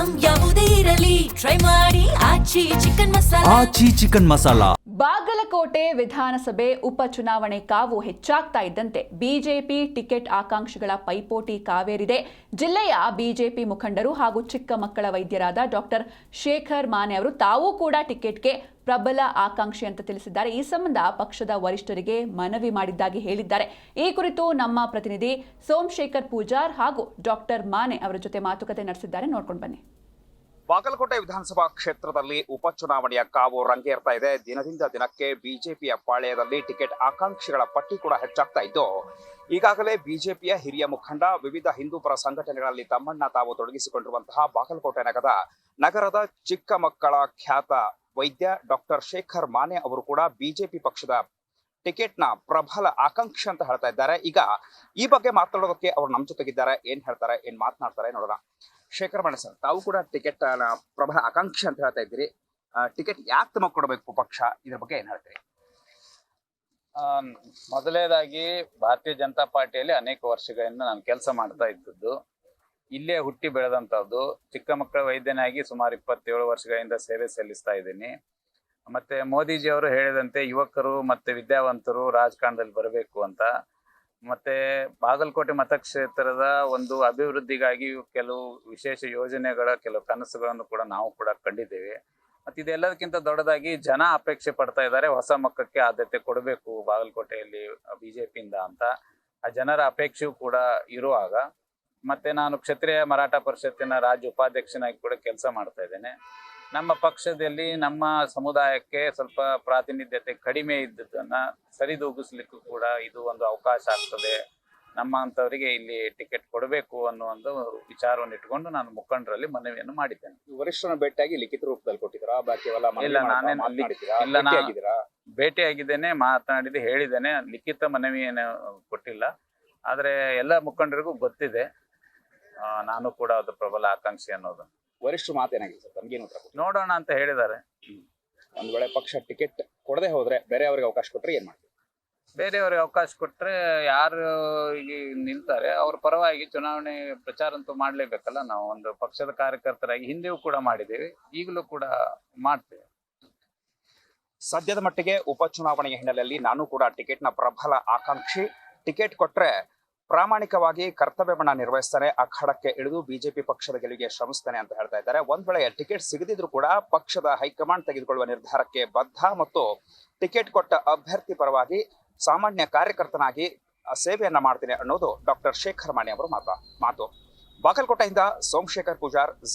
Item ಯಾವುದೇ ಇರಲಿ try ಮಾಡಿ ಆಚಿ ಚಿಕನ್ ಮಸಾಲಾ. ಬಾಗಲಕೋಟೆ ವಿಧಾನಸಭೆ ಉಪಚುನಾವಣೆ ಕಾವು ಹೆಚ್ಚಾಗ್ತಾ ಇದ್ದಂತೆ ಬಿಜೆಪಿ ಟಿಕೆಟ್ ಆಕಾಂಕ್ಷಿಗಳ ಪೈಪೋಟಿ ಕಾವೇರಿದೆ. ಜಿಲ್ಲೆಯ ಬಿಜೆಪಿ ಮುಖಂಡರು ಹಾಗೂ ಚಿಕ್ಕ ಮಕ್ಕಳ ವೈದ್ಯರಾದ ಡಾಕ್ಟರ್ ಶೇಖರ್ ಮಾನೆ ಅವರು ತಾವೂ ಕೂಡ ಟಿಕೆಟ್ಗೆ ಪ್ರಬಲ ಆಕಾಂಕ್ಷಿ ಅಂತ ತಿಳಿಸಿದ್ದಾರೆ. ಈ ಸಂಬಂಧ ಪಕ್ಷದ ವರಿಷ್ಠರಿಗೆ ಮನವಿ ಮಾಡಿದ್ದಾಗಿ ಹೇಳಿದ್ದಾರೆ. ಈ ಕುರಿತು ನಮ್ಮ ಪ್ರತಿನಿಧಿ ಸೋಮಶೇಖರ್ ಪೂಜಾರ್ ಹಾಗೂ ಡಾಕ್ಟರ್ ಮಾನೆ ಅವರ ಜೊತೆ ಮಾತುಕತೆ ನಡೆಸಿದ್ದಾರೆ. ನೋಡ್ಕೊಂಡು ಬನ್ನಿ. ಬಾಗಲಕೋಟೆ ವಿಧಾನಸಭಾ ಕ್ಷೇತ್ರದಲ್ಲಿ ಉಪಚುನಾವಣೆಯ ಕಾವು ರಂಗೇರ್ತಾ ಇದೆ. ದಿನದಿಂದ ದಿನಕ್ಕೆ ಬಿಜೆಪಿಯ ಪಾಳ್ಯದಲ್ಲಿ ಟಿಕೆಟ್ ಆಕಾಂಕ್ಷಿಗಳ ಪಟ್ಟಿ ಕೂಡ ಹೆಚ್ಚಾಗ್ತಾ ಇದ್ದು, ಈಗಾಗಲೇ ಬಿಜೆಪಿಯ ಹಿರಿಯ ಮುಖಂಡ, ವಿವಿಧ ಹಿಂದೂಪರ ಸಂಘಟನೆಗಳಲ್ಲಿ ತಮ್ಮನ್ನ ತಾವು ತೊಡಗಿಸಿಕೊಂಡಿರುವಂತಹ ಬಾಗಲಕೋಟೆ ನಗರದ ಚಿಕ್ಕ ಮಕ್ಕಳ ಖ್ಯಾತ ವೈದ್ಯ ಡಾಕ್ಟರ್ ಶೇಖರ್ ಮಾನೆ ಅವರು ಕೂಡ ಬಿಜೆಪಿ ಪಕ್ಷದ ಟಿಕೆಟ್ನ ಪ್ರಬಲ ಆಕಾಂಕ್ಷಿ ಅಂತ ಹೇಳ್ತಾ ಇದ್ದಾರೆ. ಈಗ ಈ ಬಗ್ಗೆ ಮಾತನಾಡೋದಕ್ಕೆ ಅವರು ನಮ್ಮ ಜೊತೆಗಿದ್ದಾರೆ. ಏನ್ ಹೇಳ್ತಾರೆ, ಏನ್ ಮಾತನಾಡ್ತಾರೆ ನೋಡೋಣ. ಶೇಖರ್ ಮಾನೆ ಸರ್, ತಾವು ಕೂಡ ಟಿಕೆಟ್ ಪ್ರಬಲ ಆಕಾಂಕ್ಷಿ ಅಂತ ಹೇಳ್ತಾ ಇದ್ದೀರಿ. ಟಿಕೆಟ್ ಯಾಕೆ ತಮಗೆ ಕೊಡಬೇಕು ಪಕ್ಷ, ಇದ್ರ ಬಗ್ಗೆ ಏನ್ ಹೇಳ್ತೀರಿ? ಮೊದಲನೇದಾಗಿ ಭಾರತೀಯ ಜನತಾ ಪಾರ್ಟಿಯಲ್ಲಿ ಅನೇಕ ವರ್ಷಗಳಿಂದ ನಾನು ಕೆಲಸ ಮಾಡ್ತಾ ಇದ್ದದ್ದು, ಇಲ್ಲೇ ಹುಟ್ಟಿ ಬೆಳೆದಂತದ್ದು. ಚಿಕ್ಕ ಮಕ್ಕಳ ವೈದ್ಯನಾಗಿ ಸುಮಾರು 27 ವರ್ಷಗಳಿಂದ ಸೇವೆ ಸಲ್ಲಿಸ್ತಾ ಇದ್ದೀನಿ. ಮತ್ತೆ ಮೋದಿಜಿಯವರು ಹೇಳಿದಂತೆ ಯುವಕರು ಮತ್ತೆ ವಿದ್ಯಾವಂತರು ರಾಜಕಾರಣದಲ್ಲಿ ಬರಬೇಕು ಅಂತ, ಮತ್ತೆ ಬಾಗಲಕೋಟೆ ಮತಕ್ಷೇತ್ರದ ಒಂದು ಅಭಿವೃದ್ಧಿಗಾಗಿ ಕೆಲವು ವಿಶೇಷ ಯೋಜನೆಗಳ ಕೆಲವು ಕನಸುಗಳನ್ನು ಕೂಡ ನಾವು ಕೂಡ ಕಂಡಿದ್ದೇವೆ. ಮತ್ತೆ ಇದೆಲ್ಲದಕ್ಕಿಂತ ದೊಡ್ಡದಾಗಿ ಜನ ಅಪೇಕ್ಷೆ ಪಡ್ತಾ ಇದ್ದಾರೆ, ಹೊಸ ಮಕ್ಕಕ್ಕೆ ಆದ್ಯತೆ ಕೊಡಬೇಕು ಬಾಗಲಕೋಟೆಯಲ್ಲಿ ಬಿಜೆಪಿಯಿಂದ ಅಂತ. ಆ ಜನರ ಅಪೇಕ್ಷೆಯೂ ಕೂಡ ಇರುವಾಗ ಮತ್ತೆ ನಾನು ಕ್ಷತ್ರಿಯ ಮರಾಠ ಪರಿಷತ್ತಿನ ರಾಜ್ಯ ಉಪಾಧ್ಯಕ್ಷನಾಗಿ ಕೂಡ ಕೆಲಸ ಮಾಡ್ತಾ ಇದ್ದೇನೆ. ನಮ್ಮ ಪಕ್ಷದಲ್ಲಿ ನಮ್ಮ ಸಮುದಾಯಕ್ಕೆ ಸ್ವಲ್ಪ ಪ್ರಾತಿನಿಧ್ಯತೆ ಕಡಿಮೆ ಇದ್ದದನ್ನ ಸರಿದೂಗಿಸ್ಲಿಕ್ಕೂ ಕೂಡ ಇದು ಒಂದು ಅವಕಾಶ ಆಗ್ತದೆ. ನಮ್ಮಂಥವರಿಗೆ ಇಲ್ಲಿ ಟಿಕೆಟ್ ಕೊಡಬೇಕು ಅನ್ನೋ ಒಂದು ವಿಚಾರವನ್ನು ಇಟ್ಕೊಂಡು ನಾನು ಮುಖಂಡರಲ್ಲಿ ಮನವಿಯನ್ನು ಮಾಡಿದ್ದೇನೆ. ವರಿಷ್ಠರನ್ನ ಭೇಟಿಯಾಗಿ ಲಿಖಿತ ರೂಪದಲ್ಲಿ ಕೊಟ್ಟಿದ್ದೀರಾ? ಇಲ್ಲ, ಭೇಟಿಯಾಗಿದ್ದೇನೆ, ಮಾತನಾಡಿದೆ, ಹೇಳಿದ್ದೇನೆ. ಲಿಖಿತ ಮನವಿಯನ್ನು ಕೊಟ್ಟಿಲ್ಲ. ಆದ್ರೆ ಎಲ್ಲ ಮುಖಂಡರಿಗೂ ಗೊತ್ತಿದೆ ನಾನು ಕೂಡ ಅದು ಪ್ರಬಲ ಆಕಾಂಕ್ಷಿ ಅನ್ನೋದು. ವರಿಷ್ಠರು ಮಾತೇನಾಗಿದೆ ಸರ್, ತಮ್ಗೇನು ಉತ್ತರ ಕೊಡ್ತೀರಾ? ನೋಡೋಣ ಅಂತ ಹೇಳಿದ್ದಾರೆ. ಒಂದ್ ವೇಳೆ ಪಕ್ಷ ಟಿಕೆಟ್ ಕೊಡದೆ ಹೋದ್ರೆ ಬೇರೆಯವ್ರಿಗೆ ಅವಕಾಶ ಕೊಟ್ರೆ ಏನ್ ಮಾಡ್ತೀವಿ? ಬೇರೆಯವ್ರಿಗೆ ಅವಕಾಶ ಕೊಟ್ರೆ ಯಾರು ಈಗ ನಿಲ್ತಾರೆ ಅವ್ರ ಪರವಾಗಿ ಚುನಾವಣೆ ಪ್ರಚಾರ ಅಂತೂ ಮಾಡ್ಲೇಬೇಕಲ್ಲ. ನಾವು ಒಂದು ಪಕ್ಷದ ಕಾರ್ಯಕರ್ತರಾಗಿ ಹಿಂದೆಯೂ ಕೂಡ ಮಾಡಿದ್ದೇವೆ, ಈಗಲೂ ಕೂಡ ಮಾಡ್ತೇವೆ. ಸದ್ಯದ ಮಟ್ಟಿಗೆ ಉಪಚುನಾವಣೆಯ ಹಿನ್ನೆಲೆಯಲ್ಲಿ ನಾನು ಕೂಡ ಟಿಕೆಟ್ನ ಪ್ರಬಲ ಆಕಾಂಕ್ಷಿ. ಟಿಕೆಟ್ ಕೊಟ್ರೆ ಪ್ರಾಮಾಣಿಕವಾಗಿ ಕರ್ತವ್ಯವನ್ನ ನಿರ್ವಹಿಸ್ತಾನೆ, ಅಖಾಡಕ್ಕೆ ಇಳಿದು ಬಿಜೆಪಿ ಪಕ್ಷದ ಗೆಲುವಿಗೆ ಶ್ರಮಿಸ್ತಾನೆ ಅಂತ ಹೇಳ್ತಾ ಇದ್ದಾರೆ. ಒಂದ್ ವೇಳೆ ಟಿಕೆಟ್ ಸಿಗದಿದ್ರು ಕೂಡ ಪಕ್ಷದ ಹೈಕಮಾಂಡ್ ತೆಗೆದುಕೊಳ್ಳುವ ನಿರ್ಧಾರಕ್ಕೆ ಬದ್ಧ ಮತ್ತು ಟಿಕೆಟ್ ಕೊಟ್ಟ ಅಭ್ಯರ್ಥಿ ಪರವಾಗಿ ಸಾಮಾನ್ಯ ಕಾರ್ಯಕರ್ತನಾಗಿ ಸೇವೆಯನ್ನ ಮಾಡ್ತೀನಿ ಅನ್ನೋದು ಡಾಕ್ಟರ್ ಶೇಖರ್ ಮಾನೆ ಅವರ ಮಾತು. ಬಾಗಲಕೋಟೆಯಿಂದ ಸೋಮಶೇಖರ್ ಪೂಜಾರ್.